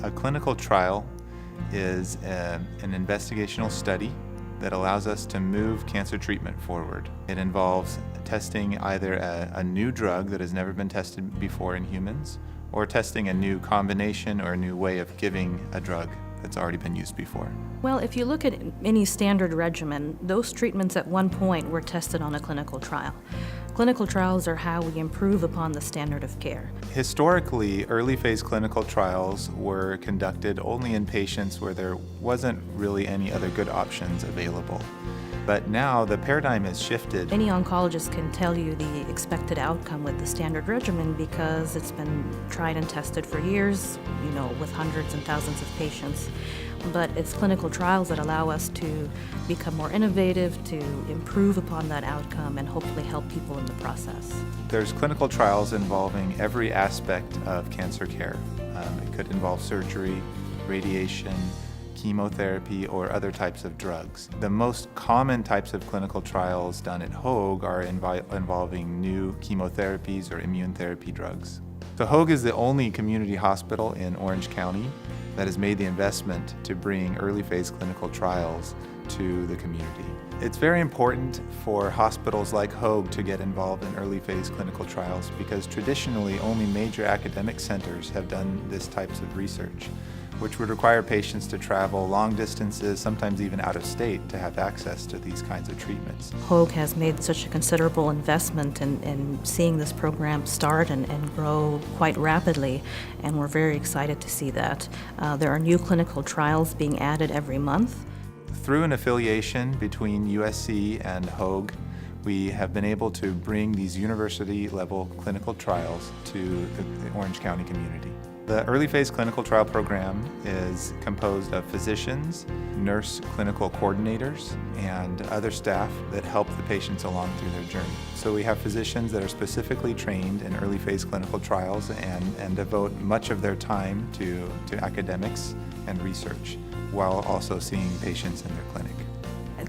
A clinical trial is an investigational study that allows us to move cancer treatment forward. It involves testing either a new drug that has never been tested before in humans, or testing a new combination or a new way of giving a drug that's already been used before. Well, if you look at any standard regimen, those treatments at one point were tested on a clinical trial. Clinical trials are how we improve upon the standard of care. Historically, early phase clinical trials were conducted only in patients where there wasn't really any other good options available. But now the paradigm has shifted. Any oncologist can tell you the expected outcome with the standard regimen because it's been tried and tested for years, with hundreds and thousands of patients. But it's clinical trials that allow us to become more innovative, to improve upon that outcome, and hopefully help people in the process. There's clinical trials involving every aspect of cancer care. It could involve surgery, radiation, chemotherapy, or other types of drugs. The most common types of clinical trials done at Hoag are involving new chemotherapies or immune therapy drugs. So Hoag is the only community hospital in Orange County that has made the investment to bring early phase clinical trials to the community. It's very important for hospitals like Hoag to get involved in early phase clinical trials because traditionally only major academic centers have done this types of research, which would require patients to travel long distances, sometimes even out of state, to have access to these kinds of treatments. Hoag has made such a considerable investment in seeing this program start and grow quite rapidly, and we're very excited to see that. There are new clinical trials being added every month. Through an affiliation between USC and Hoag, we have been able to bring these university-level clinical trials to the Orange County community. The early phase clinical trial program is composed of physicians, nurse clinical coordinators, and other staff that help the patients along through their journey. So we have physicians that are specifically trained in early phase clinical trials and devote much of their time to academics and research, while also seeing patients in their clinic.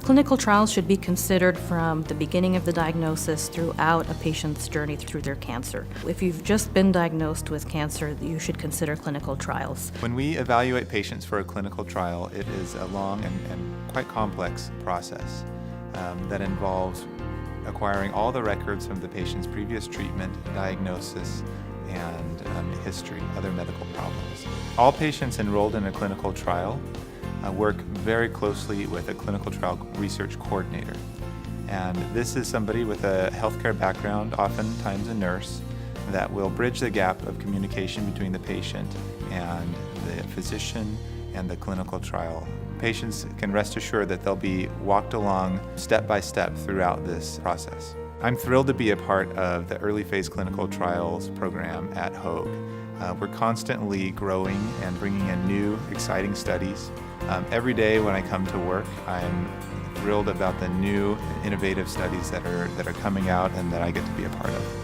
Clinical trials should be considered from the beginning of the diagnosis throughout a patient's journey through their cancer. If you've just been diagnosed with cancer, you should consider clinical trials. When we evaluate patients for a clinical trial, it is a long and quite complex process that involves acquiring all the records from the patient's previous treatment, diagnosis, and history, other medical problems. All patients enrolled in a clinical trial work very closely with a clinical trial research coordinator. And this is somebody with a healthcare background, oftentimes a nurse, that will bridge the gap of communication between the patient and the physician and the clinical trial. Patients can rest assured that they'll be walked along step by step throughout this process. I'm thrilled to be a part of the early phase clinical trials program at Hoag. We're constantly growing and bringing in new, exciting studies. Every day when I come to work, I'm thrilled about the new, innovative studies that are coming out and that I get to be a part of.